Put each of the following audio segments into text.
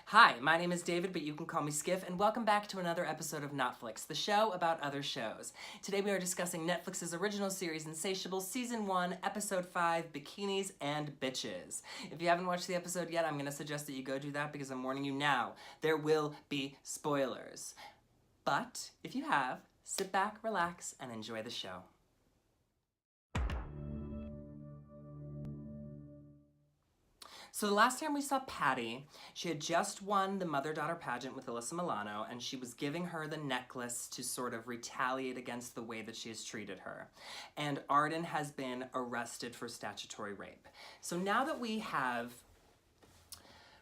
Hi, my name is David, but you can call me Skiff, and welcome back to another episode of Notflix, the show about other shows. Today we are discussing Netflix's original series, Insatiable, Season 1, Episode 5, Bikinis and Bitches. If you haven't watched the episode yet, I'm going to suggest that you go do that because I'm warning you now, there will be spoilers. But if you have, sit back, relax, and enjoy the show. So the last time we saw Patti, she had just won the mother-daughter pageant with Alyssa Milano, and she was giving her the necklace to sort of retaliate against the way that she has treated her. And Arden has been arrested for statutory rape. So now that we have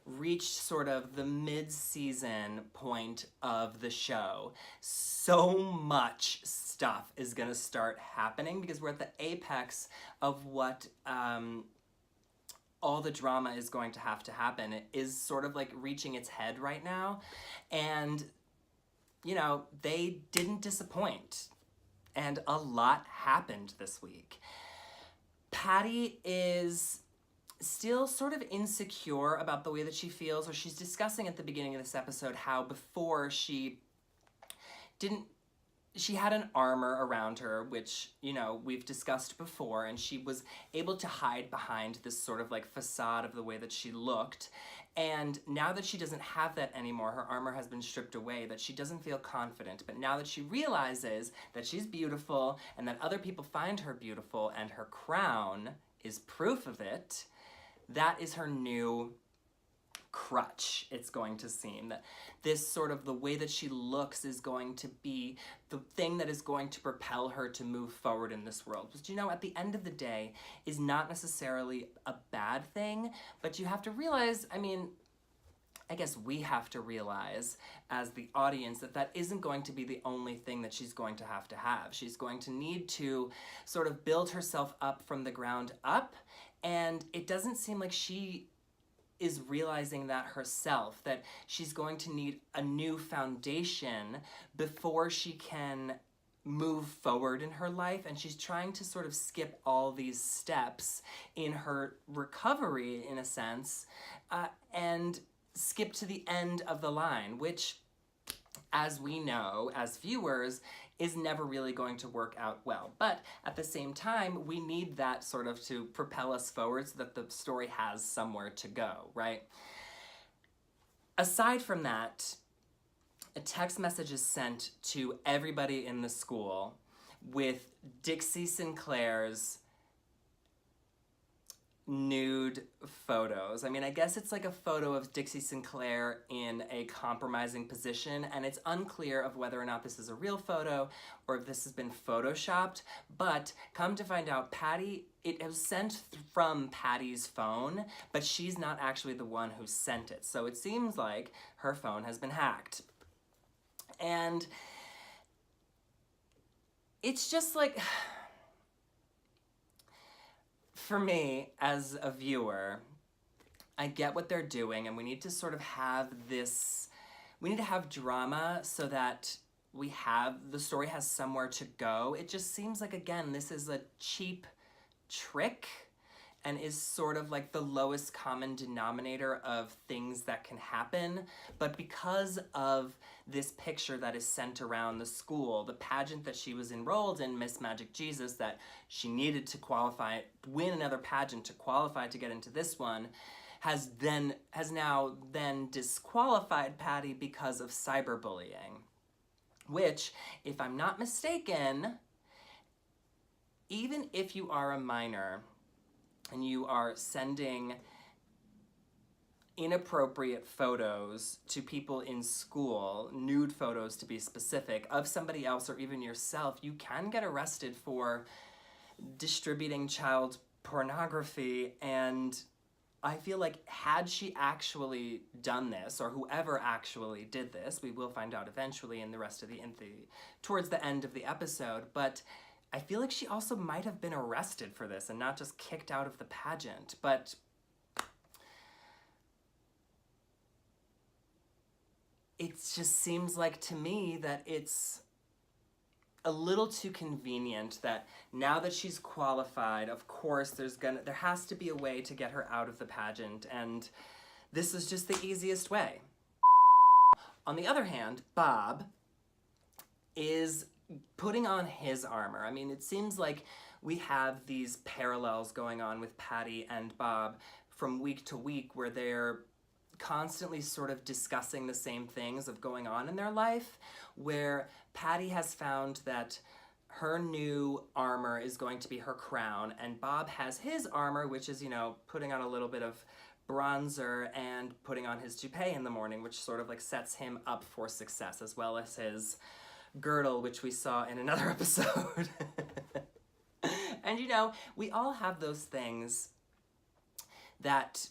reached sort of the mid-season point of the show, so much stuff is gonna start happening because we're at the apex of what all the drama is going to have to happen. It is sort of like reaching its head right now. And, you know, they didn't disappoint. And a lot happened this week. Patti is still sort of insecure about the way that she feels, or she's discussing at the beginning of this episode how before she had an armor around her, which, you know, we've discussed before, and she was able to hide behind this sort of like facade of the way that she looked. And now that she doesn't have that anymore, her armor has been stripped away, that she doesn't feel confident. But now that she realizes that she's beautiful and that other people find her beautiful and her crown is proof of it, that is her new crutch, it's going to seem. That this sort of the way that she looks is going to be the thing that is going to propel her to move forward in this world. Which, you know, at the end of the day is not necessarily a bad thing, but you have to realize, I mean, I guess we have to realize as the audience that that isn't going to be the only thing that she's going to have. She's going to need to sort of build herself up from the ground up, and it doesn't seem like she is realizing that herself, that she's going to need a new foundation before she can move forward in her life, and she's trying to sort of skip all these steps in her recovery, in a sense, and skip to the end of the line, which, as we know, as viewers, is never really going to work out well. But at the same time, we need that sort of to propel us forward so that the story has somewhere to go, right? Aside from that, a text message is sent to everybody in the school with Dixie Sinclair's nude photos. I mean, I guess it's like a photo of Dixie Sinclair in a compromising position, and it's unclear of whether or not this is a real photo or if this has been photoshopped, but come to find out, Patti, it was sent from Patti's phone, but she's not actually the one who sent it. So it seems like her phone has been hacked. And it's just like, for me, as a viewer, I get what they're doing, and we need to sort of have this, we need to have drama so that the story has somewhere to go. It just seems like, again, this is a cheap trick and is sort of like the lowest common denominator of things that can happen. But because of this picture that is sent around the school, the pageant that she was enrolled in, Miss Magic Jesus, that she needed to qualify, win another pageant to qualify to get into this one, has now disqualified Patti because of cyberbullying. Which, if I'm not mistaken, even if you are a minor and you are sending inappropriate photos to people in school, nude photos to be specific, of somebody else or even yourself, you can get arrested for distributing child pornography. And I feel like had she actually done this, or whoever actually did this, we will find out eventually in the rest of towards the end of the episode, but I feel like she also might have been arrested for this and not just kicked out of the pageant. But it just seems like to me that it's a little too convenient that now that she's qualified, of course there has to be a way to get her out of the pageant, and this is just the easiest way. On the other hand, Bob is putting on his armor. I mean, it seems like we have these parallels going on with Patti and Bob from week to week where they're constantly sort of discussing the same things of going on in their life, where Patti has found that her new armor is going to be her crown, and Bob has his armor, which is, you know, putting on a little bit of bronzer and putting on his toupee in the morning, which sort of like sets him up for success, as well as his girdle, which we saw in another episode. And you know, we all have those things that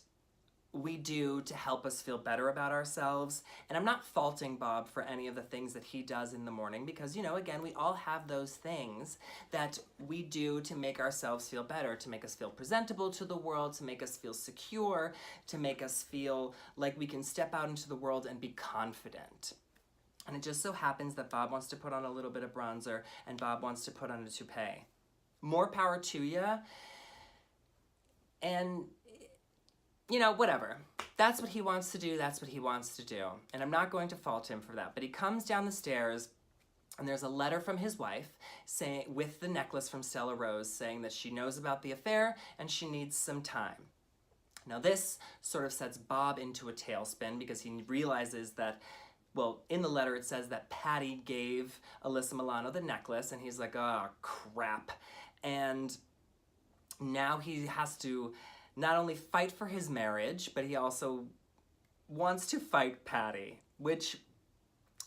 we do to help us feel better about ourselves. And I'm not faulting Bob for any of the things that he does in the morning because, you know, again, we all have those things that we do to make ourselves feel better, to make us feel presentable to the world, to make us feel secure, to make us feel like we can step out into the world and be confident. And it just so happens that Bob wants to put on a little bit of bronzer and Bob wants to put on a toupee. More power to ya. And, you know, whatever. That's what he wants to do, that's what he wants to do. And I'm not going to fault him for that. But he comes down the stairs and there's a letter from his wife saying, with the necklace from Stella Rose, saying that she knows about the affair and she needs some time. Now this sort of sets Bob into a tailspin because he realizes that, well, in the letter it says that Patti gave Alyssa Milano the necklace, and he's like, oh, crap. And now he has to not only fight for his marriage, but he also wants to fight Patti, which,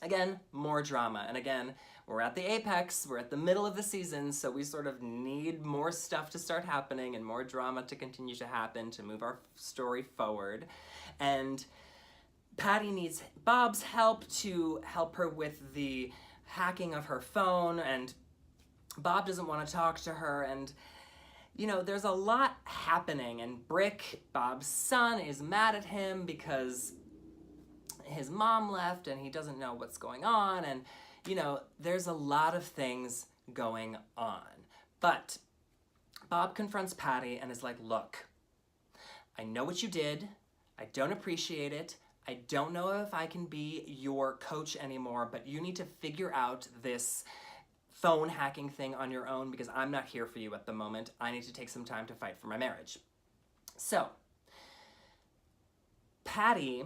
again, more drama. And again, we're at the apex, we're at the middle of the season, so we sort of need more stuff to start happening and more drama to continue to happen to move our story forward. And Patti needs Bob's help to help her with the hacking of her phone, and Bob doesn't want to talk to her, and you know, there's a lot happening, and Brick, Bob's son, is mad at him because his mom left and he doesn't know what's going on, and you know, there's a lot of things going on. But Bob confronts Patti and is like, look, I know what you did, I don't appreciate it, I don't know if I can be your coach anymore, but you need to figure out this phone hacking thing on your own because I'm not here for you at the moment. I need to take some time to fight for my marriage. So, Patti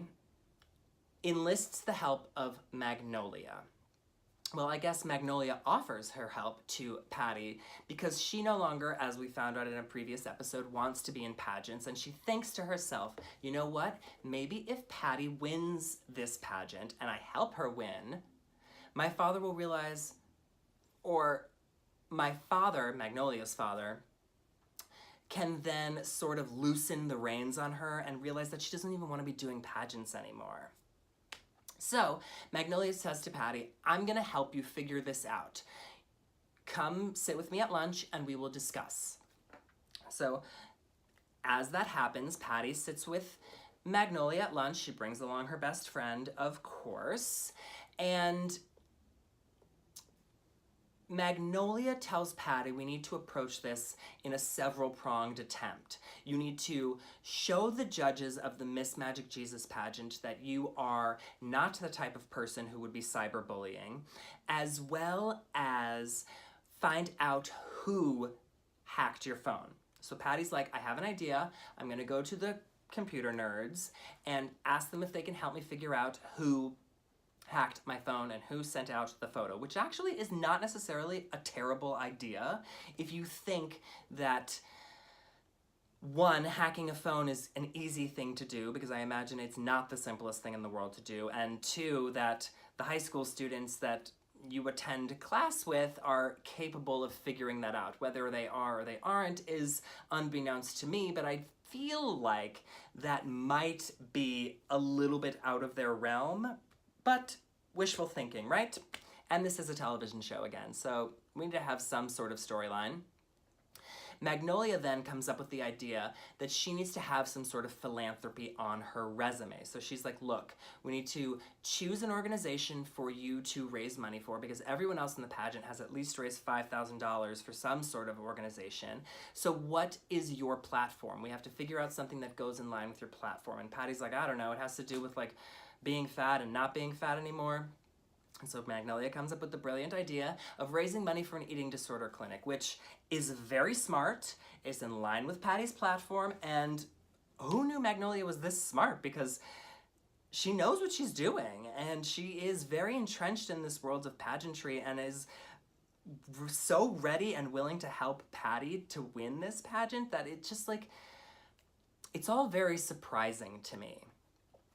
enlists the help of Magnolia. Well, I guess Magnolia offers her help to Patti because she no longer, as we found out in a previous episode, wants to be in pageants, and she thinks to herself, you know what? Maybe if Patti wins this pageant and I help her win, my father will realize, or my father, Magnolia's father, can then sort of loosen the reins on her and realize that she doesn't even want to be doing pageants anymore. So Magnolia says to Patti, I'm gonna help you figure this out. Come sit with me at lunch and we will discuss. So as that happens, Patti sits with Magnolia at lunch. She brings along her best friend, of course, and Magnolia tells Patti we need to approach this in a several-pronged attempt. You need to show the judges of the Miss Magic Jesus pageant that you are not the type of person who would be cyberbullying, as well as find out who hacked your phone. So Patti's like, I have an idea. I'm gonna go to the computer nerds and ask them if they can help me figure out who hacked my phone and who sent out the photo, which actually is not necessarily a terrible idea if you think that, one, hacking a phone is an easy thing to do, because I imagine it's not the simplest thing in the world to do, and two, that the high school students that you attend class with are capable of figuring that out. Whether they are or they aren't is unbeknownst to me, but I feel like that might be a little bit out of their realm. But wishful thinking, right? And this is a television show again, so we need to have some sort of storyline. Magnolia then comes up with the idea that she needs to have some sort of philanthropy on her resume. So she's like, look, we need to choose an organization for you to raise money for, because everyone else in the pageant has at least raised $5,000 for some sort of organization. So what is your platform? We have to figure out something that goes in line with your platform. And Patty's like, I don't know, it has to do with like being fat and not being fat anymore. And so Magnolia comes up with the brilliant idea of raising money for an eating disorder clinic, which is very smart, it's in line with Patty's platform, and who knew Magnolia was this smart? Because she knows what she's doing, and she is very entrenched in this world of pageantry and is so ready and willing to help Patti to win this pageant that it just like, it's all very surprising to me.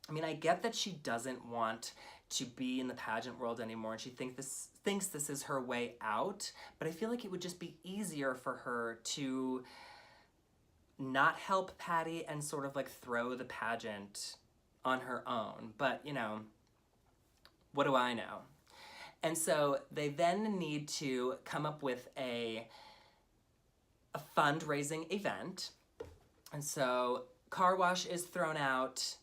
I mean, I get that she doesn't want to be in the pageant world anymore and she thinks this is her way out, but I feel like it would just be easier for her to not help Patti and sort of like throw the pageant on her own. But, you know, what do I know? And so they then need to come up with a fundraising event. And so car wash is thrown out,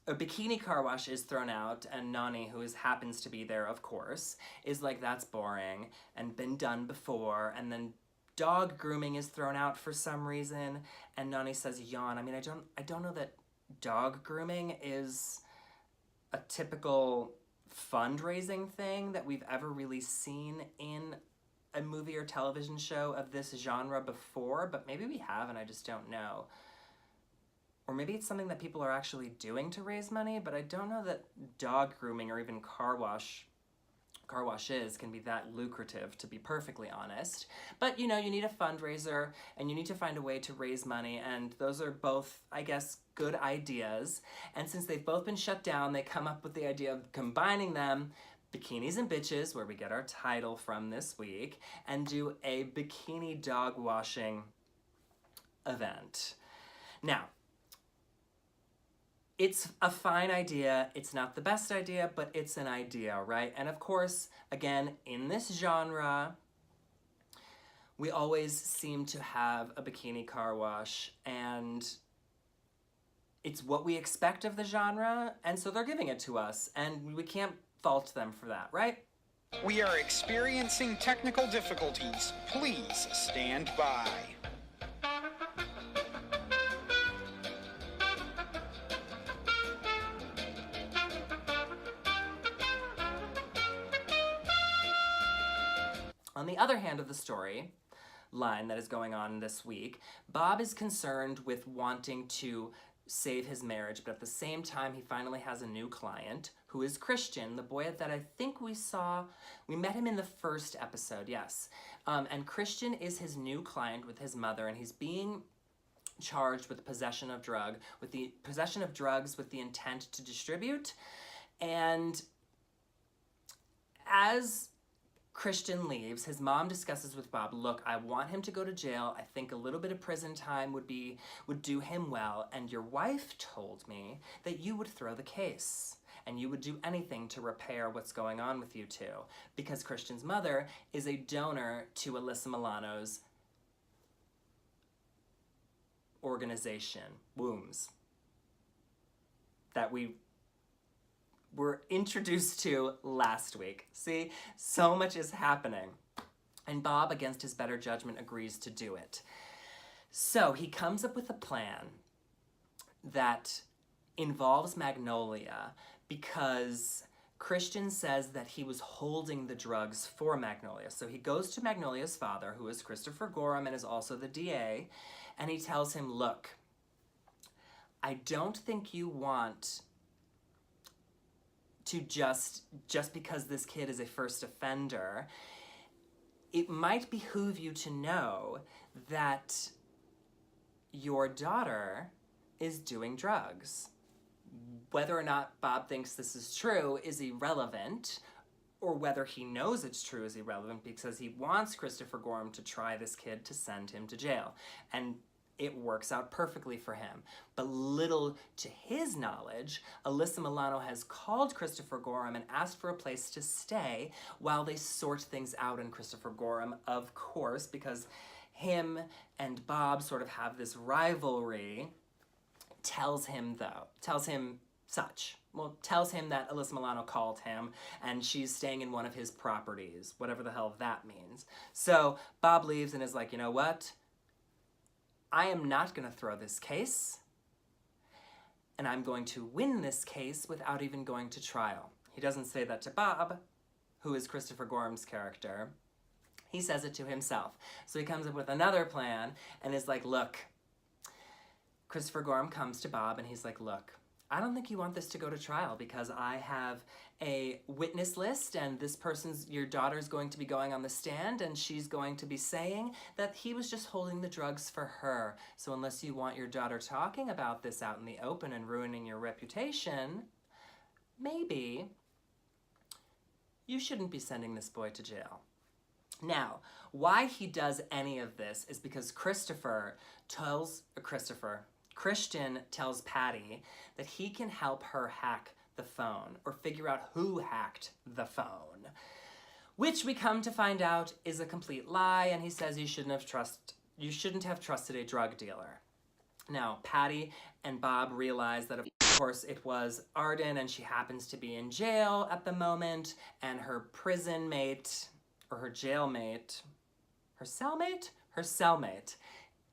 a bikini car wash is thrown out, and Nani, who happens to be there, of course, is like, that's boring and been done before. And then dog grooming is thrown out for some reason, and Nani says, yawn. I mean, I don't know that dog grooming is a typical fundraising thing that we've ever really seen in a movie or television show of this genre before, but maybe we have and I just don't know. Or maybe it's something that people are actually doing to raise money, but I don't know that dog grooming or even car washes can be that lucrative, to be perfectly honest. But, you know, you need a fundraiser and you need to find a way to raise money, and those are both, I guess, good ideas. And since they've both been shut down, they come up with the idea of combining them, Bikinis and Bitches, where we get our title from this week, and do a bikini dog washing event. Now, it's a fine idea, it's not the best idea, but it's an idea, right? And of course, again, in this genre, we always seem to have a bikini car wash, and it's what we expect of the genre, and so they're giving it to us, and we can't fault them for that, right? We are experiencing technical difficulties. Please stand by. On the other hand of the story line that is going on this week, Bob is concerned with wanting to save his marriage, but at the same time, he finally has a new client who is Christian, the boy that I think we met him in the first episode, yes. And Christian is his new client with his mother, and he's being charged with possession of drugs with the intent to distribute. And as Christian leaves, his mom discusses with Bob, look, I want him to go to jail. I think a little bit of prison time would do him well. And your wife told me that you would throw the case and you would do anything to repair what's going on with you two, because Christian's mother is a donor to Alyssa Milano's organization, Wombs, that we were introduced to last week. See, so much is happening. And Bob, against his better judgment, agrees to do it. So he comes up with a plan that involves Magnolia, because Christian says that he was holding the drugs for Magnolia. So he goes to Magnolia's father, who is Christopher Gorham and is also the DA, and he tells him, look, I don't think you want to just because this kid is a first offender, it might behoove you to know that your daughter is doing drugs. Whether or not Bob thinks this is true is irrelevant, or whether he knows it's true is irrelevant, because he wants Christopher Gorham to try this kid to send him to jail. And it works out perfectly for him. But little to his knowledge, Alyssa Milano has called Christopher Gorham and asked for a place to stay while they sort things out. And Christopher Gorham, of course, because him and Bob sort of have this rivalry, tells him that Alyssa Milano called him and she's staying in one of his properties, whatever the hell that means. So Bob leaves and is like, you know what? I am not gonna throw this case, and I'm going to win this case without even going to trial. He doesn't say that to Bob, who is Christopher Gorham's character. He says it to himself. So he comes up with another plan and is like, look, Christopher Gorham comes to Bob and he's like, look, I don't think you want this to go to trial because I have a witness list and your daughter's going to be going on the stand and she's going to be saying that he was just holding the drugs for her. So unless you want your daughter talking about this out in the open and ruining your reputation, maybe you shouldn't be sending this boy to jail. Now, why he does any of this is because Christian tells Patti that he can help her hack the phone or figure out who hacked the phone, which we come to find out is a complete lie, and he says you shouldn't have trusted a drug dealer. Now, Patti and Bob realize that of course it was Arden and she happens to be in jail at the moment, and her prison mate, or her jailmate, her cellmate,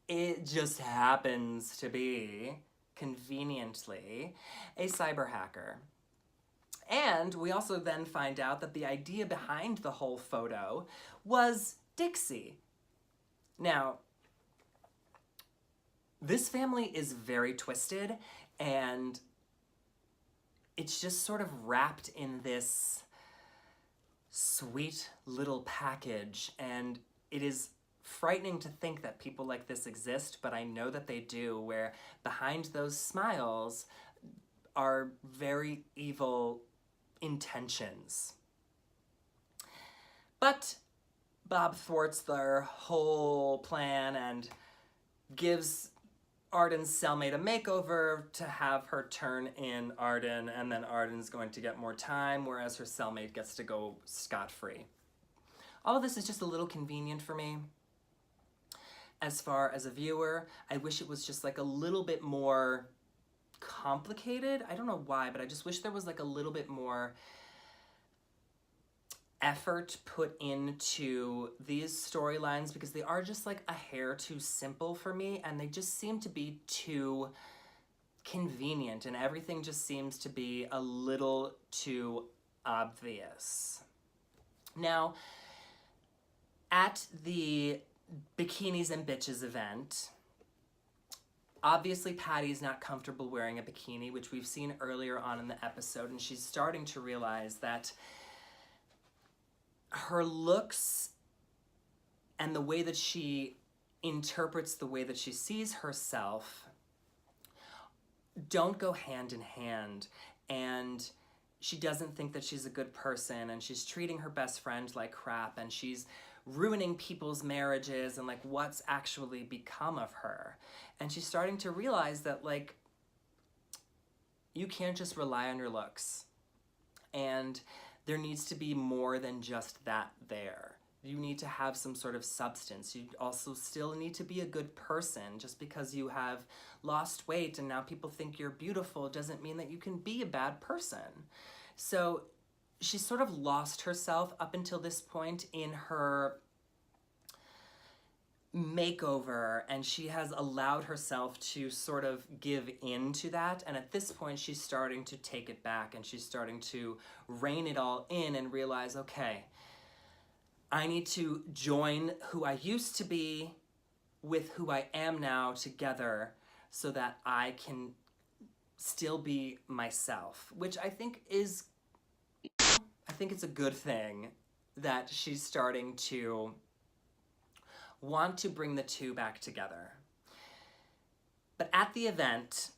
it just happens to be, conveniently, a cyber hacker. And we also then find out that the idea behind the whole photo was Dixie. Now, this family is very twisted, and it's just sort of wrapped in this sweet little package, and it is frightening to think that people like this exist, but I know that they do, where behind those smiles are very evil intentions. But Bob thwarts their whole plan and gives Arden's cellmate a makeover to have her turn in Arden, and then Arden's going to get more time, whereas her cellmate gets to go scot-free. All of this is just a little convenient for me. As far as a viewer, I wish it was just like a little bit more complicated. I don't know why, but I just wish there was like a little bit more effort put into these storylines, because they are just like a hair too simple for me, and they just seem to be too convenient, and everything just seems to be a little too obvious. Now, at the Bikinis and Bitches event, obviously Patti's not comfortable wearing a bikini, which we've seen earlier on in the episode, and she's starting to realize that her looks and the way that she interprets the way that she sees herself don't go hand in hand, and she doesn't think that she's a good person, and she's treating her best friend like crap, and she's ruining people's marriages, and like what's actually become of her. And she's starting to realize that like you can't just rely on your looks, and there needs to be more than just that there. You need to have some sort of substance. You also still need to be a good person. Just because you have lost weight and now people think you're beautiful doesn't mean that you can be a bad person. So she's sort of lost herself up until this point in her makeover, and she has allowed herself to sort of give in to that, and at this point she's starting to take it back, and she's starting to rein it all in and realize, okay, I need to join who I used to be with who I am now together so that I can still be myself, which I think it's a good thing that she's starting to want to bring the two back together. But at the event,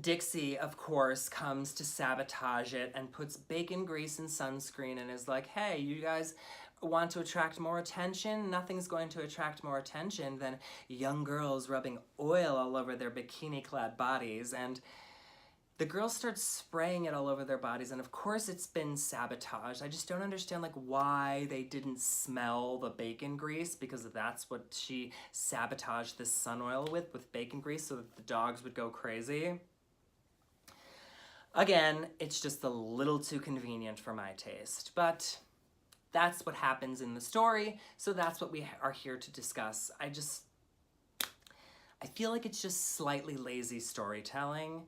Dixie, of course, comes to sabotage it and puts bacon grease and sunscreen and is like, hey, you guys want to attract more attention? Nothing's going to attract more attention than young girls rubbing oil all over their bikini-clad bodies. And the girls start spraying it all over their bodies, and of course it's been sabotaged. I just don't understand like why they didn't smell the bacon grease, because that's what she sabotaged this sun oil with bacon grease, so that the dogs would go crazy. Again, it's just a little too convenient for my taste, but that's what happens in the story, so that's what we are here to discuss. I feel like it's just slightly lazy storytelling,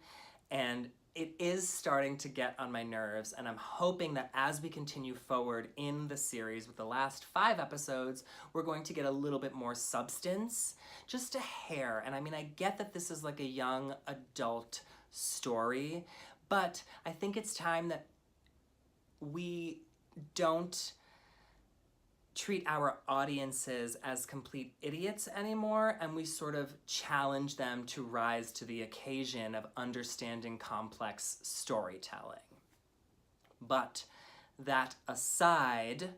and it is starting to get on my nerves, and I'm hoping that as we continue forward in the series with the last 5 episodes, we're going to get a little bit more substance, just a hair. And I mean, I get that this is like a young adult story, but I think it's time that we don't treat our audiences as complete idiots anymore, and we sort of challenge them to rise to the occasion of understanding complex storytelling. But that aside,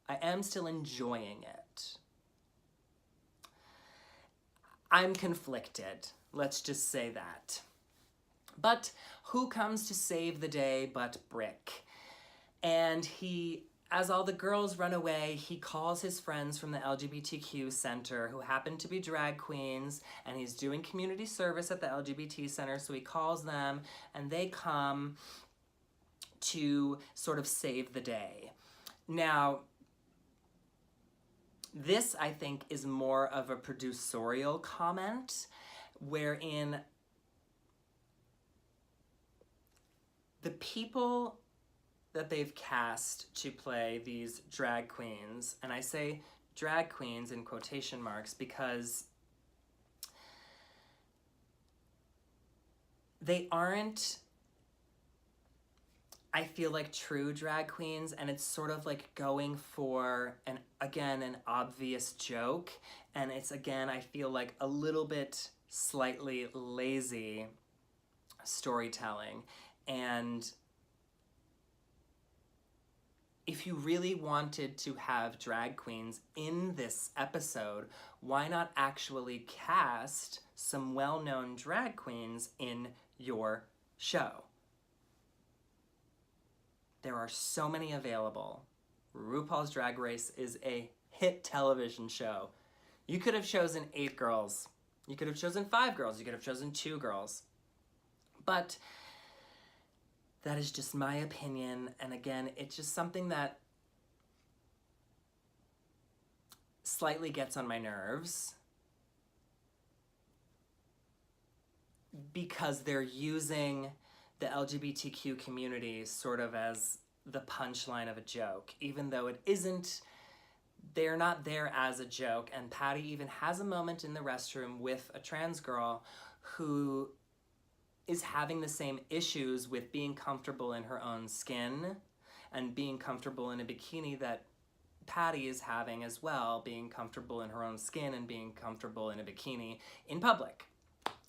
I am still enjoying it. I'm conflicted, let's just say that. But who comes to save the day but Brick? And as all the girls run away, he calls his friends from the LGBTQ center who happen to be drag queens, and he's doing community service at the LGBT center, so he calls them, and they come to sort of save the day. Now, this, I think, is more of a producerial comment, wherein the people that they've cast to play these drag queens, and I say drag queens in quotation marks because they aren't, I feel like, true drag queens, and it's sort of like going for an obvious joke, and it's, again, I feel like a little bit slightly lazy storytelling. And if you really wanted to have drag queens in this episode, why not actually cast some well-known drag queens in your show? There are so many available. RuPaul's Drag Race is a hit television show. You could have chosen 8 girls. You could have chosen 5 girls. You could have chosen 2 girls. But that is just my opinion, and again, it's just something that slightly gets on my nerves because they're using the LGBTQ community sort of as the punchline of a joke, even though it isn't. They're not there as a joke, and Patti even has a moment in the restroom with a trans girl who is having the same issues with being comfortable in her own skin and being comfortable in a bikini that Patti is having as well, being comfortable in her own skin and being comfortable in a bikini in public.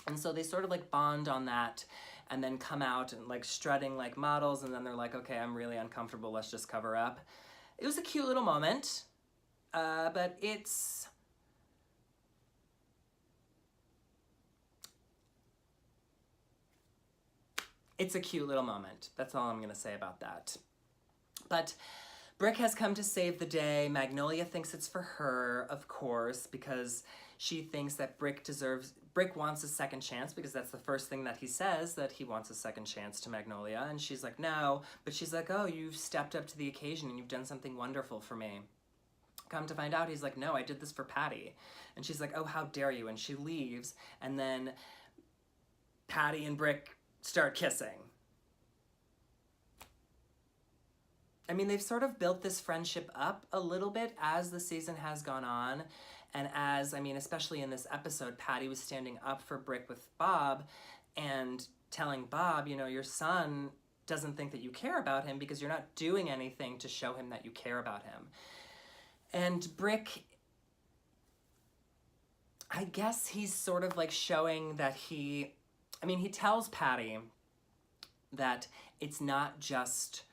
And so they sort of like bond on that and then come out and like strutting like models, and then they're like, okay, I'm really uncomfortable, let's just cover up. It was a cute little moment, but it's a cute little moment. That's all I'm gonna say about that. But Brick has come to save the day. Magnolia thinks it's for her, of course, because she thinks that Brick wants a second chance, because that's the first thing that he says, that he wants a second chance to Magnolia. And she's like, no. But she's like, oh, you've stepped up to the occasion and you've done something wonderful for me. Come to find out, he's like, no, I did this for Patti. And she's like, oh, how dare you? And she leaves. And then Patti and Brick start kissing. I mean, they've sort of built this friendship up a little bit as the season has gone on. And as, I mean, especially in this episode, Patti was standing up for Brick with Bob and telling Bob, you know, your son doesn't think that you care about him because you're not doing anything to show him that you care about him. And Brick, I guess he's sort of like showing that he tells Patti that it's not just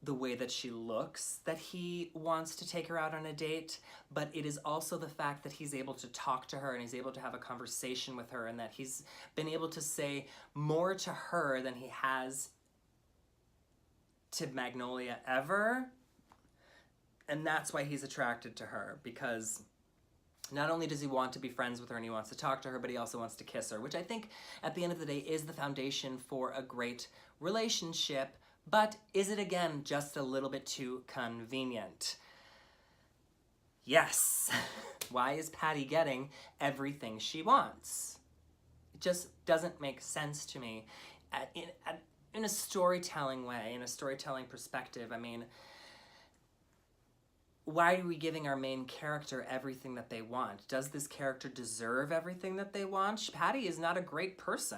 the way that she looks that he wants to take her out on a date, but it is also the fact that he's able to talk to her and he's able to have a conversation with her, and that he's been able to say more to her than he has to Magnolia ever. And that's why he's attracted to her, because not only does he want to be friends with her and he wants to talk to her, but he also wants to kiss her, which I think at the end of the day is the foundation for a great relationship. But is it, again, just a little bit too convenient? Yes. Why is Patti getting everything she wants? It just doesn't make sense to me. In a storytelling way, in a storytelling perspective, I mean, why are we giving our main character everything that they want? Does this character deserve everything that they want? Patti is not a great person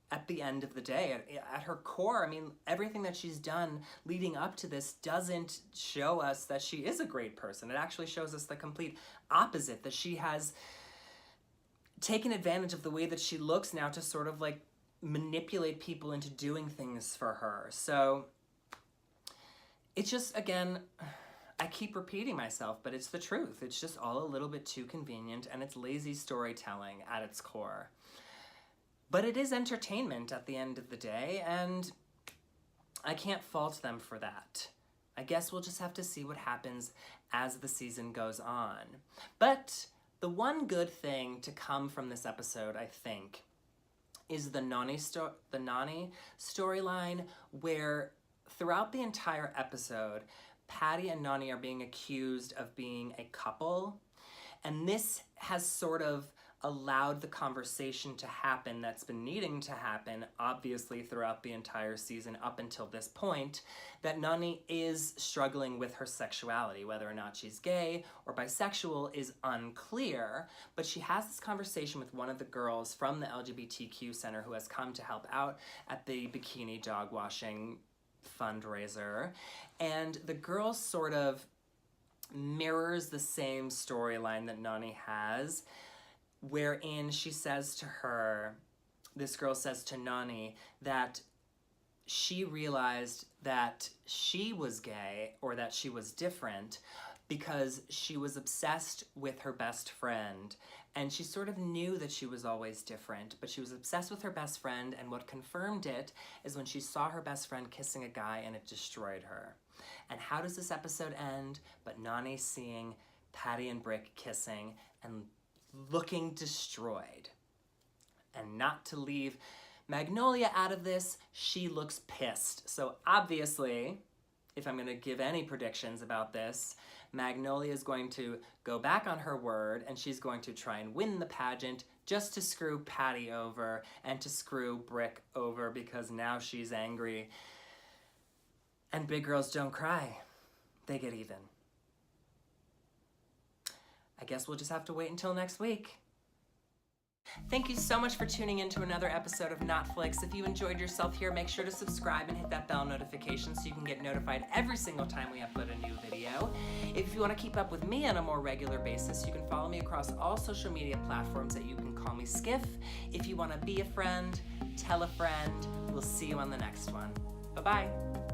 at the end of the day. At her core, I mean, everything that she's done leading up to this doesn't show us that she is a great person. It actually shows us the complete opposite, that she has taken advantage of the way that she looks now to sort of like manipulate people into doing things for her. So it's just, again, I keep repeating myself, but it's the truth. It's just all a little bit too convenient, and it's lazy storytelling at its core. But it is entertainment at the end of the day, and I can't fault them for that. I guess we'll just have to see what happens as the season goes on. But the one good thing to come from this episode, I think, is the Nani storyline, where throughout the entire episode, Patti and Nani are being accused of being a couple, and this has sort of allowed the conversation to happen that's been needing to happen, obviously, throughout the entire season up until this point, that Nani is struggling with her sexuality. Whether or not she's gay or bisexual is unclear, but she has this conversation with one of the girls from the LGBTQ Center who has come to help out at the bikini dog washing fundraiser, and the girl sort of mirrors the same storyline that Nani has, wherein she says to her, this girl says to Nani, that she realized that she was gay, or that she was different, because she was obsessed with her best friend. And she sort of knew that she was always different, but she was obsessed with her best friend, and what confirmed it is when she saw her best friend kissing a guy, and it destroyed her. And how does this episode end but Nani seeing Patti and Brick kissing and looking destroyed? And not to leave Magnolia out of this, she looks pissed. So obviously, if I'm going to give any predictions about this, Magnolia is going to go back on her word, and she's going to try and win the pageant just to screw Patti over and to screw Brick over, because now she's angry. And big girls don't cry. They get even. I guess we'll just have to wait until next week. Thank you so much for tuning in to another episode of Notflix. If you enjoyed yourself here, make sure to subscribe and hit that bell notification so you can get notified every single time we upload a new video. If you want to keep up with me on a more regular basis, you can follow me across all social media platforms that you can call me Skiff. If you want to be a friend, tell a friend. We'll see you on the next one. Bye-bye.